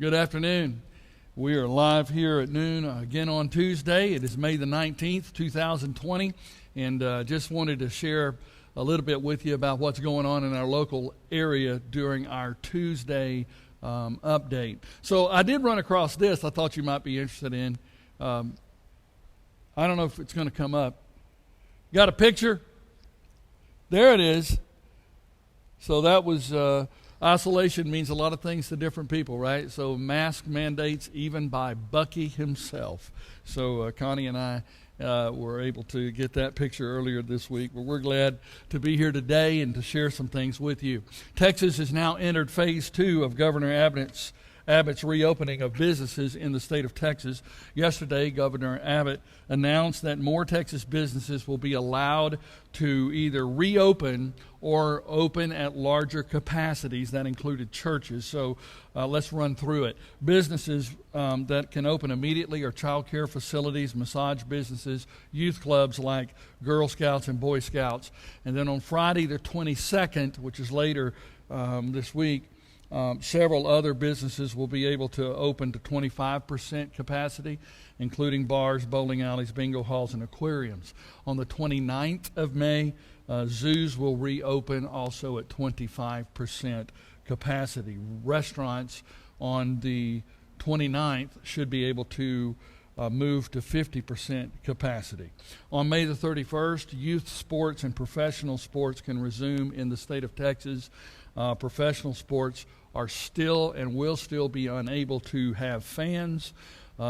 Good afternoon. We are live here at noon again on Tuesday. It is May the 19th, 2020, and just wanted to share a little bit with you about what's going on in our local area during our Tuesday update. So I did run across this I thought you might be interested in. I don't know if it's going to come up. Got a picture? There it is. So that was... isolation means a lot of things to different people, right? So mask mandates even by Bucky himself. So Connie and I were able to get that picture earlier this week. But we're glad to be here today and to share some things with you. Texas has now entered phase 2 of Governor Abbott's reopening of businesses in the state of Texas. Yesterday, Governor Abbott announced that more Texas businesses will be allowed to either reopen or open at larger capacities. That included churches. So let's run through it. Businesses that can open immediately are child care facilities, massage businesses, youth clubs like Girl Scouts and Boy Scouts. And then on Friday the 22nd, which is later this week, several other businesses will be able to open to 25% capacity, including bars, bowling alleys, bingo halls, and aquariums. On the 29th of May, zoos will reopen also at 25% capacity. Restaurants on the 29th should be able to move to 50% capacity. On May the 31st, youth sports and professional sports can resume in the state of Texas. Professional sports are still and will still be unable to have fans.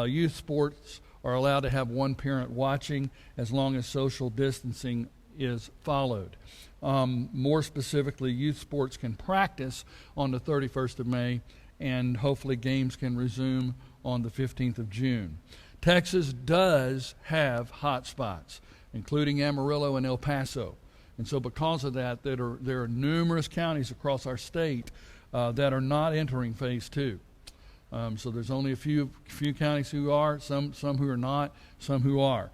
Youth sports are allowed to have one parent watching as long as social distancing is followed. More specifically, youth sports can practice on the 31st of May, and hopefully games can resume on the 15th of June. Texas does have hot spots, including Amarillo and El Paso. And so because of that, there are numerous counties across our state that are not entering phase 2. So there's only a few counties who are, some who are not, some who are.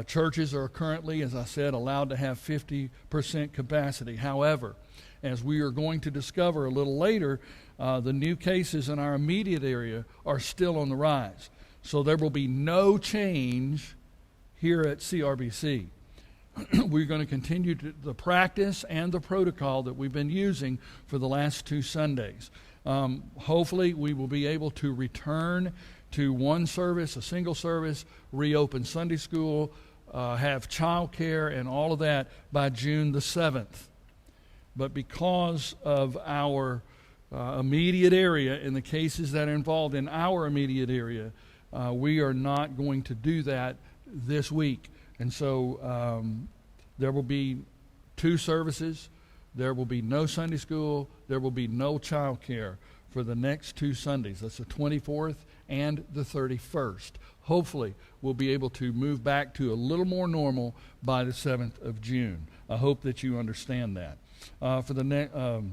Churches are currently, as I said, allowed to have 50% capacity. However, as we are going to discover a little later, the new cases in our immediate area are still on the rise. So there will be no change here at CRBC. We're going to continue the practice and the protocol that we've been using for the last 2 Sundays. Hopefully, we will be able to return to one service, a single service, reopen Sunday school, have child care, and all of that by June the 7th. But because of our immediate area and the cases that are involved in our immediate area, we are not going to do that this week. And so there will be 2 services. There will be no Sunday school. There will be no child care for the next 2 Sundays. That's the 24th and the 31st. Hopefully, we'll be able to move back to a little more normal by the 7th of June. I hope that you understand that. For the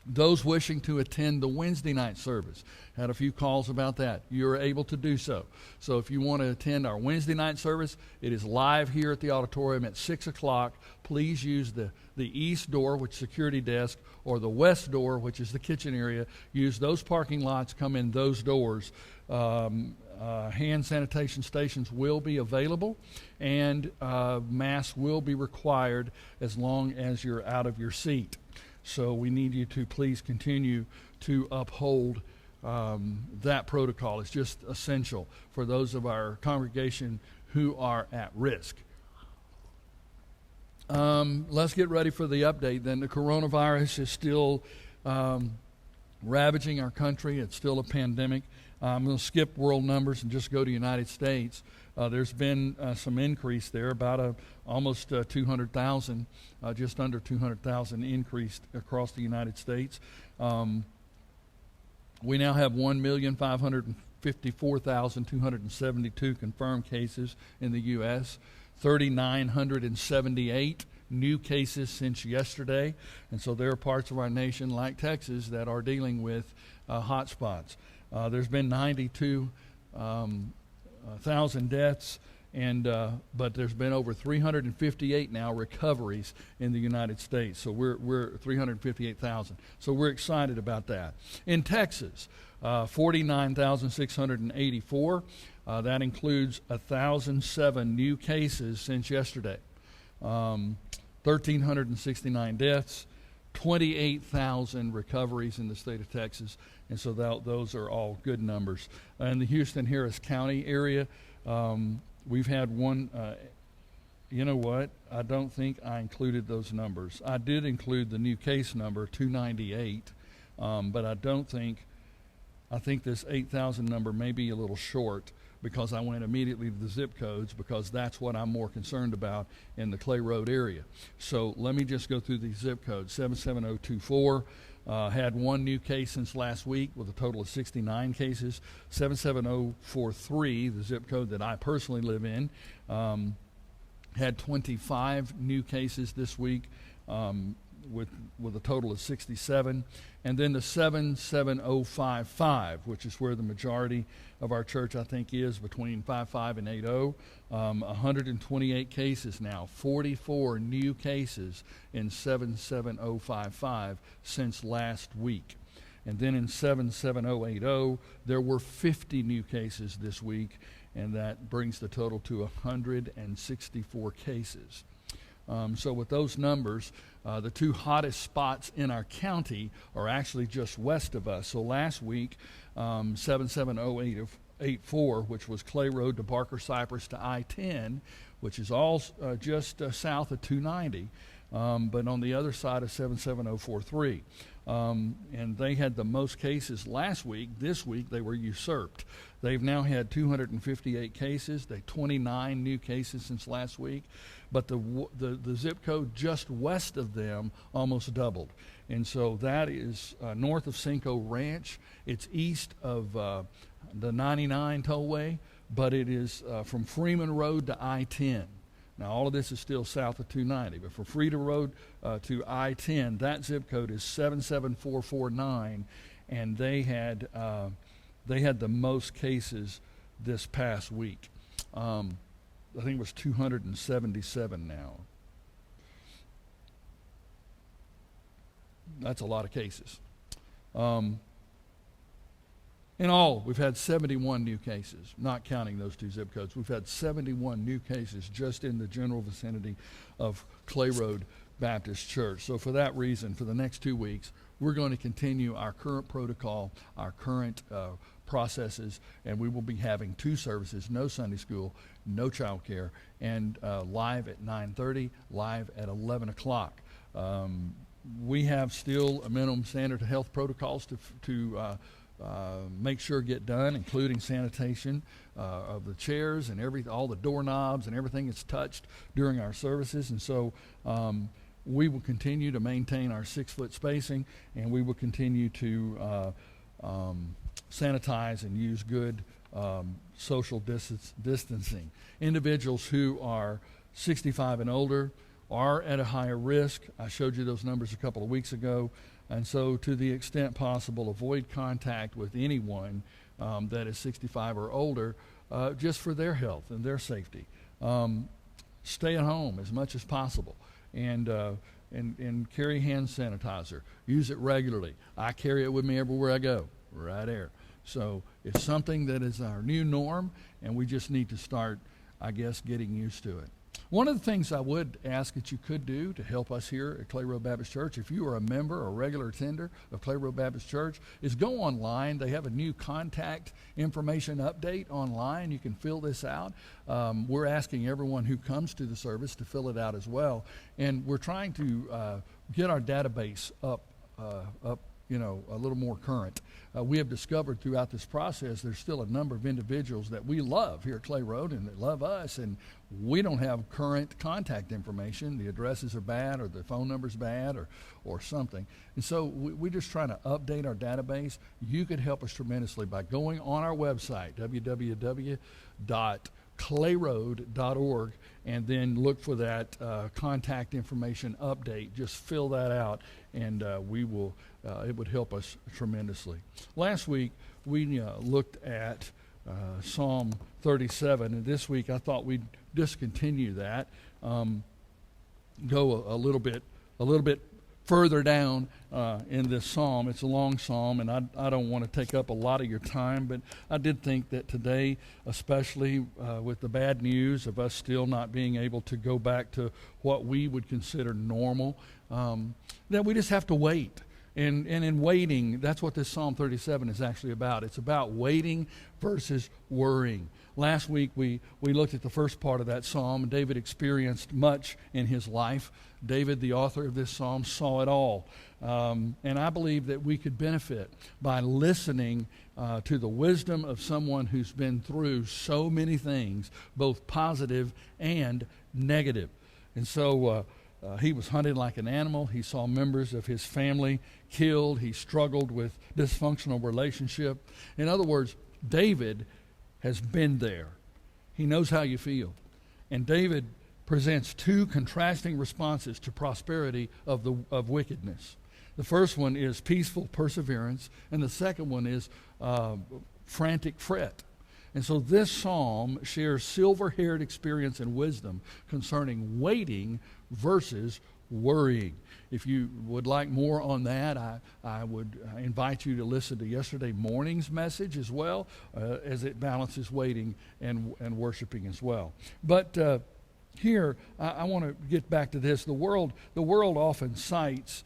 those wishing to attend the Wednesday night service, had a few calls about that. You're able to do so. So if you want to attend our Wednesday night service, it is live here at the auditorium at 6 o'clock. Please use the east door, which is security desk, or the west door, which is the kitchen area. Use those parking lots, come in those doors. Hand sanitation stations will be available, and masks will be required as long as you're out of your seat. So we need you to please continue to uphold that protocol. It's just essential for those of our congregation who are at risk. Let's get ready for the update. Then the coronavirus is still ravaging our country. It's still a pandemic. I'm going to skip world numbers and just go to United States. There's been some increase there, about almost 200,000, just under 200,000 increased across the United States. We now have 1,554,272 confirmed cases in the U.S., 3,978 new cases since yesterday. And so there are parts of our nation, like Texas, that are dealing with hot spots. There's been 92,000 deaths, but there's been over 358 now recoveries in the United States. So we're 358,000. So we're excited about that. In Texas, 49,684. That includes 1,007 new cases since yesterday. 1,369 deaths, 28,000 recoveries in the state of Texas, and so those are all good numbers. In the Houston-Harris County area, we've had one, you know what, I don't think I included those numbers. I did include the new case number, 298, but I think this 8,000 number may be a little short, because I went immediately to the zip codes, because that's what I'm more concerned about in the Clay Road area. So let me just go through these zip codes. 77024 had one new case since last week with a total of 69 cases. 77043, the zip code that I personally live in, had 25 new cases this week with a total of 67. And then the 77055, which is where the majority of our church, I think, is, between 55 and 80, 128 cases now, 44 new cases in 77055 since last week. And then in 77080, there were 50 new cases this week, and that brings the total to 164 cases. So with those numbers, the two hottest spots in our county are actually just west of us. So last week, 77084, which was Clay Road to Barker Cypress to I-10, which is all just south of 290, but on the other side of 77043. And they had the most cases last week. This week, they were usurped. They've now had 258 cases. They 29 new cases since last week. But the zip code just west of them almost doubled. And so that is north of Cinco Ranch. It's east of the 99 tollway, but it is from Freeman Road to I-10. Now, all of this is still south of 290, but from Freedom Road to I-10, that zip code is 77449, and they had the most cases this past week. I think it was 277 now. That's a lot of cases. In all, we've had 71 new cases, not counting those two zip codes. We've had 71 new cases just in the general vicinity of Clay Road Baptist Church. So for that reason, for the next 2 weeks, we're going to continue our current protocol, our current processes, and we will be having 2 services, no Sunday school, no child care, and live at 9:30, live at 11 o'clock. We have still a minimum standard of health protocols to make sure get done, including sanitation of the chairs and all the doorknobs and everything that's touched during our services. And so we will continue to maintain our 6-foot spacing, and we will continue to sanitize and use good social distancing. Individuals who are 65 and older are at a higher risk. I showed you those numbers a couple of weeks ago. And so to the extent possible, avoid contact with anyone that is 65 or older, just for their health and their safety. Stay at home as much as possible, and carry hand sanitizer. Use it regularly. I carry it with me everywhere I go, right there. So it's something that is our new norm, and we just need to start, I guess, getting used to it. One of the things I would ask that you could do to help us here at Clay Road Baptist Church, if you are a member or regular attender of Clay Road Baptist Church, is go online. They have a new contact information update online. You can fill this out. We're asking everyone who comes to the service to fill it out as well. And we're trying to get our database up, a little more current. We have discovered throughout this process there's still a number of individuals that we love here at Clay Road and that love us, and we don't have current contact information. The addresses are bad, or the phone number's bad, or something. And so we're just trying to update our database. You could help us tremendously by going on our website, www.clayroad.org, and then look for that contact information update. Just fill that out, and we will. It would help us tremendously. Last week we looked at Psalm 37, and this week I thought we'd discontinue that, go a little bit further down in this psalm. It's a long psalm, and I don't want to take up a lot of your time, but I did think that today, especially with the bad news of us still not being able to go back to what we would consider normal, that we just have to wait. And in waiting, that's what this Psalm 37 is actually about. It's about waiting versus worrying. Last week, we looked at the first part of that psalm. David experienced much in his life. David, the author of this psalm, saw it all. And I believe that we could benefit by listening to the wisdom of someone who's been through so many things, both positive and negative. And so he was hunted like an animal. He saw members of his family killed. He struggled with dysfunctional relationship. In other words, David has been there. He knows how you feel. And David presents two contrasting responses to prosperity of wickedness. The first one is peaceful perseverance, and the second one is frantic fret. And so this psalm shares silver-haired experience and wisdom concerning waiting versus worrying. If you would like more on that, I would invite you to listen to yesterday morning's message as well, as it balances waiting and worshiping as well. But here, I want to get back to this. The world often cites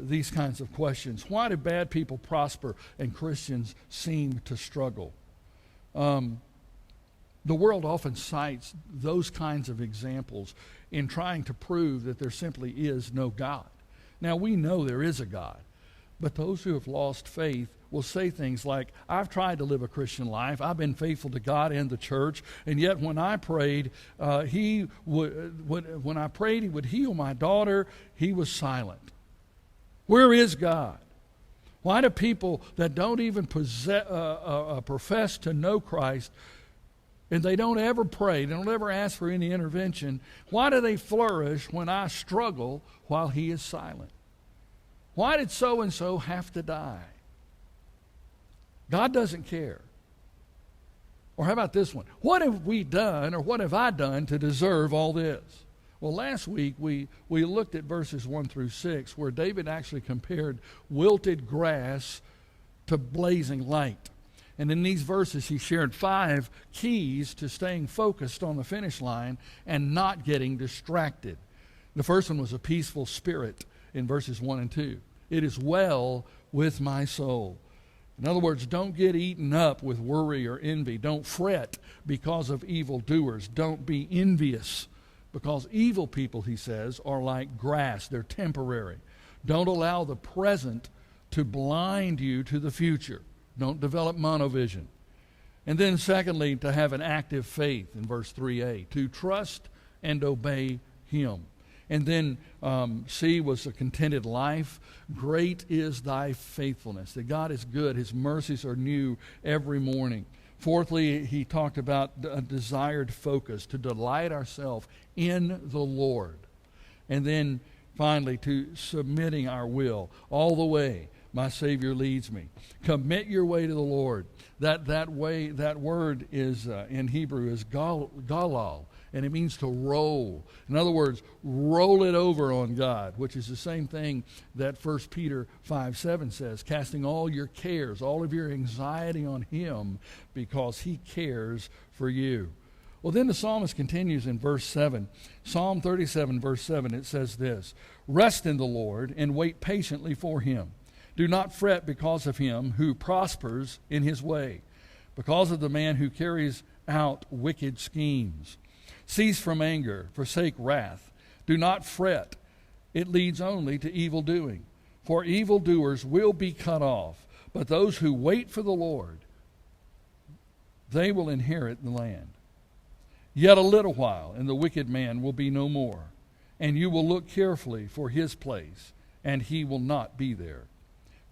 these kinds of questions. Why do bad people prosper and Christians seem to struggle? The world often cites those kinds of examples in trying to prove that there simply is no God. Now, we know there is a God, but those who have lost faith will say things like, I've tried to live a Christian life. I've been faithful to God and the church, and yet when I prayed, he would heal my daughter, he was silent. Where is God? Why do people that don't even profess to know Christ, and they don't ever pray, they don't ever ask for any intervention, why do they flourish when I struggle while he is silent? Why did so-and-so have to die? God doesn't care. Or how about this one? What have we done, or what have I done to deserve all this? Well, last week we looked at verses 1 through 6, where David actually compared wilted grass to blazing light. And in these verses, he shared 5 keys to staying focused on the finish line and not getting distracted. The first one was a peaceful spirit in verses 1 and 2. It is well with my soul. In other words, don't get eaten up with worry or envy. Don't fret because of evildoers. Don't be envious, because evil people, he says, are like grass. They're temporary. Don't allow the present to blind you to the future. Don't develop monovision. And then secondly, to have an active faith in verse 3a, to trust and obey him. And then C was a contented life. Great is thy faithfulness. That God is good. His mercies are new every morning. Fourthly, he talked about a desired focus, to delight ourselves in the Lord. And then finally, to submitting our will all the way. My Savior leads me. Commit your way to the Lord. That word is in Hebrew is galal, and it means to roll. In other words, roll it over on God, which is the same thing that 1 Peter 5:7 says, casting all your cares, all of your anxiety on him, because he cares for you. Well, then the psalmist continues in verse 7. Psalm 37, verse 7, it says this, rest in the Lord and wait patiently for him. Do not fret because of him who prospers in his way, because of the man who carries out wicked schemes. Cease from anger, forsake wrath. Do not fret. It leads only to evil doing. For evildoers will be cut off, but those who wait for the Lord, they will inherit the land. Yet a little while, and the wicked man will be no more, and you will look carefully for his place, and he will not be there.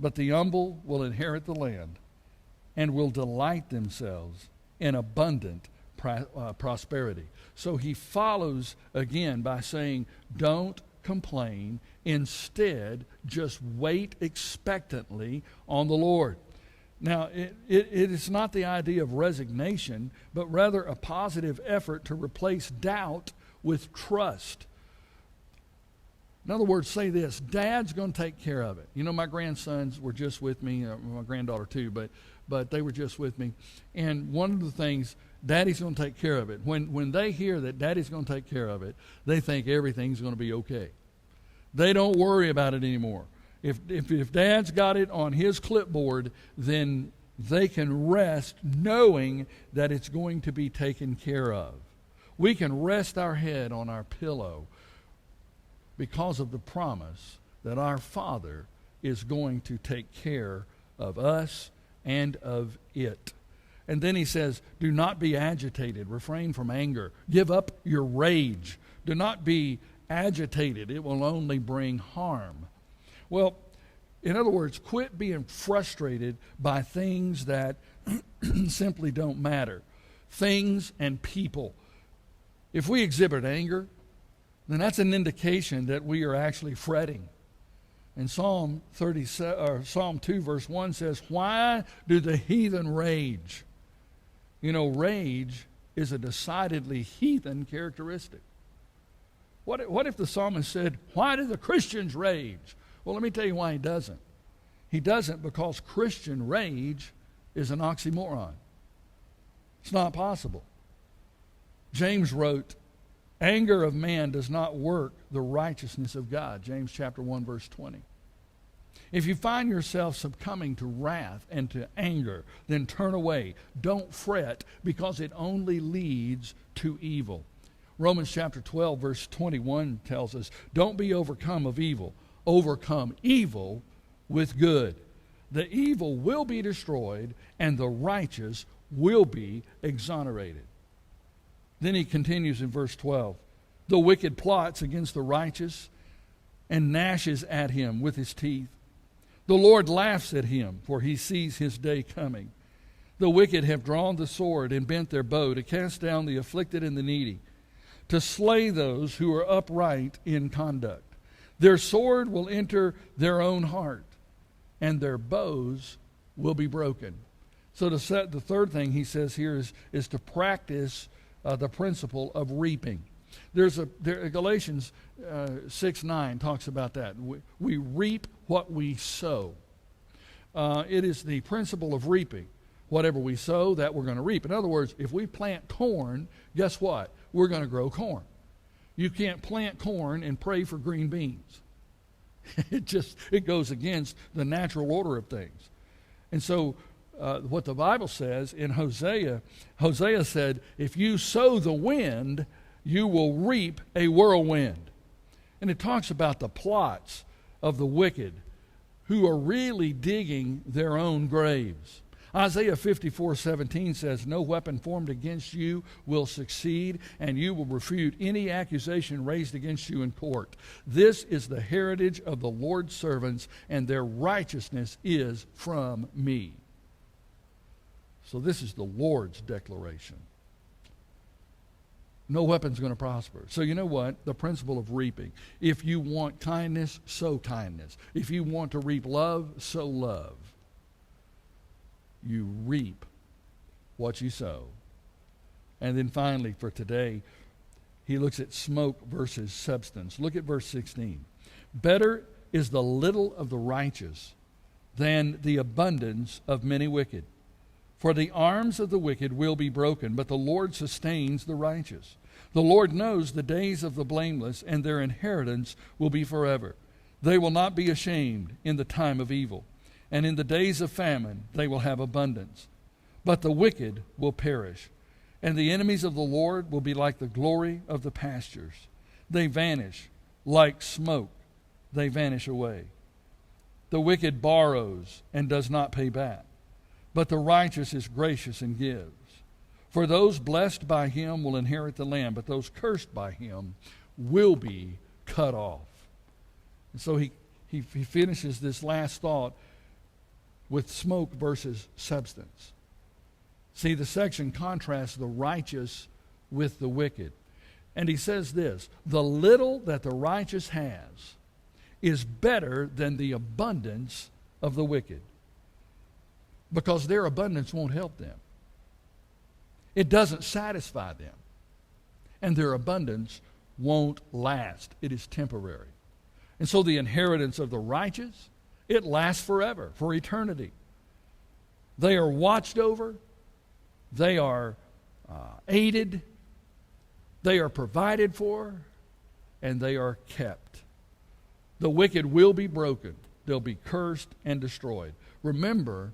But the humble will inherit the land and will delight themselves in abundant prosperity. So he follows again by saying, don't complain. Instead, just wait expectantly on the Lord. Now, it is not the idea of resignation, but rather a positive effort to replace doubt with trust. In other words, say this: Dad's going to take care of it. You know, my grandsons were just with me, my granddaughter too, but they were just with me. And one of the things, Daddy's going to take care of it. When they hear that Daddy's going to take care of it, they think everything's going to be okay. They don't worry about it anymore. If Dad's got it on his clipboard, then they can rest knowing that it's going to be taken care of. We can rest our head on our pillow because of the promise that our Father is going to take care of us and of it. And then he says, do not be agitated. Refrain from anger. Give up your rage. Do not be agitated. It will only bring harm. Well, in other words, quit being frustrated by things that simply don't matter. Things and people. If we exhibit anger, then that's an indication that we are actually fretting. And Psalm 2 verse 1 says, why do the heathen rage? You know, rage is a decidedly heathen characteristic. What if the psalmist said, why do the Christians rage? Well, let me tell you why he doesn't. He doesn't because Christian rage is an oxymoron. It's not possible. James wrote, anger of man does not work the righteousness of God. James chapter 1 verse 20. If you find yourself succumbing to wrath and to anger, then turn away. Don't fret, because it only leads to evil. Romans chapter 12 verse 21 tells us, don't be overcome of evil. Overcome evil with good. The evil will be destroyed, and the righteous will be exonerated. Then he continues in verse 12. The wicked plots against the righteous and gnashes at him with his teeth. The Lord laughs at him, for he sees his day coming. The wicked have drawn the sword and bent their bow to cast down the afflicted and the needy, to slay those who are upright in conduct. Their sword will enter their own heart, and their bows will be broken. So the third thing he says here is to practice the principle of reaping. Galatians 6:9 talks about that. We reap what we sow. It is the principle of reaping. Whatever we sow, that we're going to reap. In other words, if we plant corn, guess what? We're going to grow corn. You can't plant corn and pray for green beans. It goes against the natural order of things. And so what the Bible says in Hosea said, if you sow the wind, you will reap a whirlwind. And it talks about the plots of the wicked who are really digging their own graves. Isaiah 54:17 says, no weapon formed against you will succeed, and you will refute any accusation raised against you in court. This is the heritage of the Lord's servants, and their righteousness is from me. So this is the Lord's declaration. No weapon's going to prosper. So you know what? The principle of reaping. If you want kindness, sow kindness. If you want to reap love, sow love. You reap what you sow. And then finally, for today, he looks at smoke versus substance. Look at verse 16. Better is the little of the righteous than the abundance of many wicked. For the arms of the wicked will be broken, but the Lord sustains the righteous. The Lord knows the days of the blameless, and their inheritance will be forever. They will not be ashamed in the time of evil, and in the days of famine they will have abundance. But the wicked will perish, and the enemies of the Lord will be like the glory of the pastures. They vanish like smoke. They vanish away. The wicked borrows and does not pay back, but the righteous is gracious and gives. For those blessed by him will inherit the land, but those cursed by him will be cut off. And so he finishes this last thought with smoke versus substance. See, the section contrasts the righteous with the wicked. And he says this, the little that the righteous has is better than the abundance of the wicked, because their abundance won't help them. It doesn't satisfy them. And their abundance won't last. It is temporary. And so the inheritance of the righteous, it lasts forever, for eternity. They are watched over. They are aided. They are provided for. And they are kept. The wicked will be broken. They'll be cursed and destroyed. Remember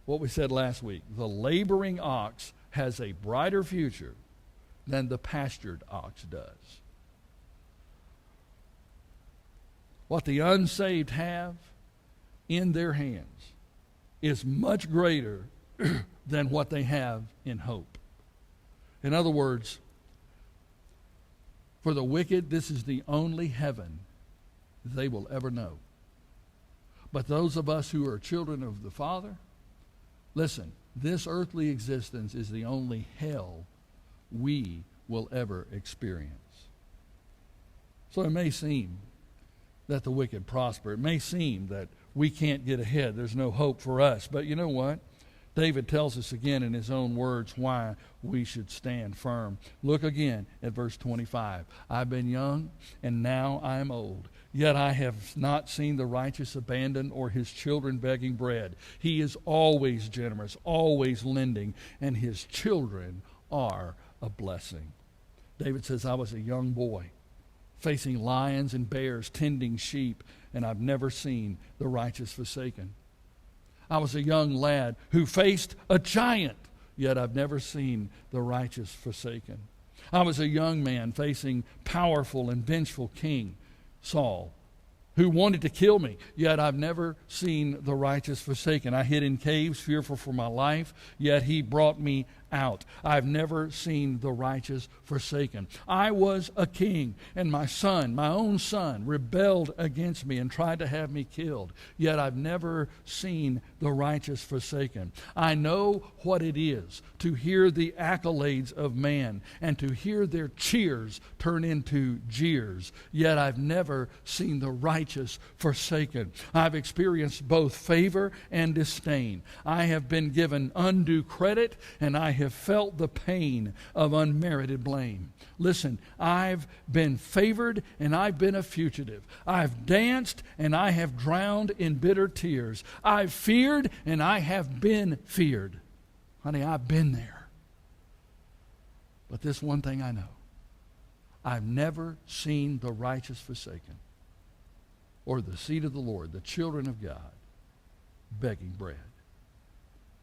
what we said last week. The laboring ox has a brighter future than the pastured ox does. What the unsaved have in their hands is much greater than what they have in hope. In other words, for the wicked, this is the only heaven they will ever know. But those of us who are children of the Father, listen, this earthly existence is the only hell we will ever experience. So it may seem that the wicked prosper. It may seem that we can't get ahead. There's no hope for us. But you know what? David tells us again in his own words why we should stand firm. Look again at verse 25. I've been young, and now I am old. Yet I have not seen the righteous abandoned or his children begging bread. He is always generous, always lending, and his children are a blessing. David says, I was a young boy, facing lions and bears, tending sheep, and I've never seen the righteous forsaken. I was a young lad who faced a giant, yet I've never seen the righteous forsaken. I was a young man facing powerful and vengeful King Saul, who wanted to kill me, yet I've never seen the righteous forsaken. I hid in caves, fearful for my life, yet he brought me out. I've never seen the righteous forsaken. I was a king, and my son, my own son, rebelled against me and tried to have me killed, yet I've never seen the righteous forsaken. I know what it is to hear the accolades of man and to hear their cheers turn into jeers, yet I've never seen the righteous forsaken. I've experienced both favor and disdain. I have been given undue credit, and I have felt the pain of unmerited blame. Listen, I've been favored and I've been a fugitive. I've danced and I have drowned in bitter tears. I've feared and I have been feared. Honey, I've been there. But this one thing I know, I've never seen the righteous forsaken or the seed of the Lord, the children of God, begging bread.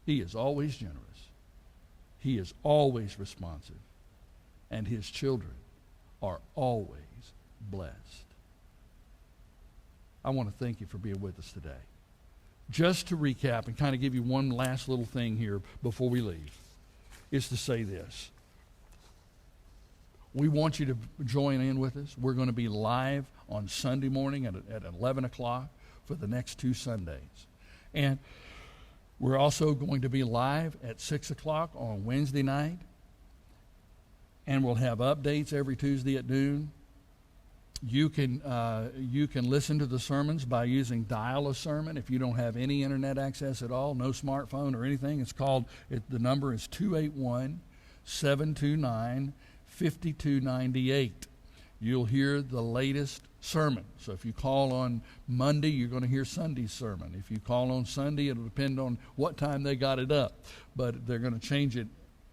He is always generous. He is always responsive. And his children are always blessed. I want to thank you for being with us today. Just to recap and kind of give you one last little thing here before we leave, is to say this. We want you to join in with us. We're going to be live on Sunday morning at 11 o'clock for the next 2 Sundays. And we're also going to be live at 6 o'clock on Wednesday night. And we'll have updates every Tuesday at noon. You can listen to the sermons by using Dial a Sermon. If you don't have any internet access at all, no smartphone or anything, the number is 281-729-5298. You'll hear the latest sermon. So if you call on Monday, you're going to hear Sunday's sermon. If you call on Sunday, it'll depend on what time they got it up. But they're going to change it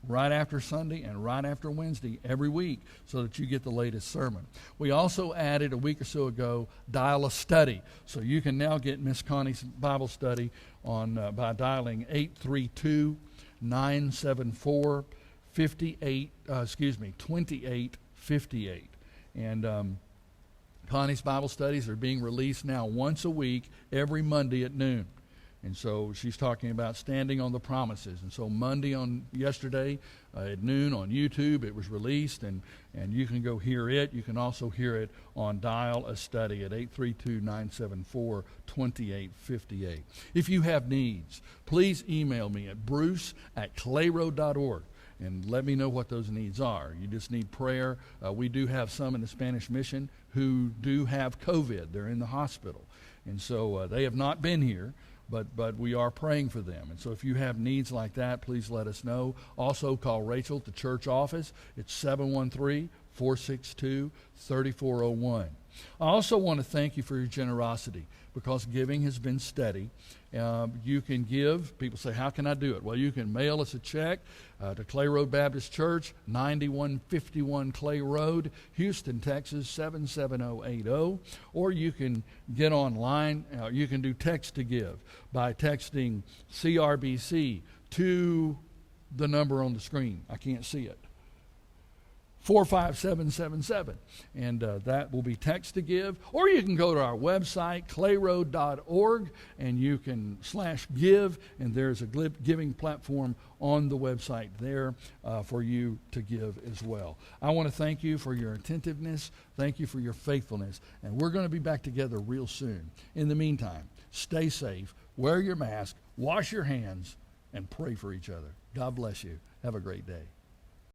right after Sunday and right after Wednesday every week so that you get the latest sermon. We also added a week or so ago Dial a Study. So you can now get Miss Connie's Bible study on by dialing 832-974-2858. And Connie's Bible studies are being released now once a week every Monday at noon. And so she's talking about standing on the promises. And so yesterday at noon on YouTube, it was released, and you can go hear it. You can also hear it on Dial a Study at 832-974-2858. If you have needs, please email me at bruce@clayroad.org. And let me know what those needs are. You just need prayer. We do have some in the Spanish Mission who do have COVID. They're in the hospital. And so they have not been here, but we are praying for them. And so if you have needs like that, please let us know. Also call Rachel at the church office. It's 462-3401. I also want to thank you for your generosity, because giving has been steady. You can give. People say, how can I do it? Well, you can mail us a check to Clay Road Baptist Church, 9151 Clay Road, Houston, Texas, 77080. Or you can get online. You can do text to give by texting CRBC to the number on the screen. I can't see it. 45777, and that will be text to give. Or you can go to our website, clayroad.org, and you can /give, and there's a giving platform on the website there for you to give as well. I want to thank you for your attentiveness. Thank you for your faithfulness, and we're going to be back together real soon. In the meantime, stay safe, wear your mask, wash your hands, and pray for each other. God bless you. Have a great day.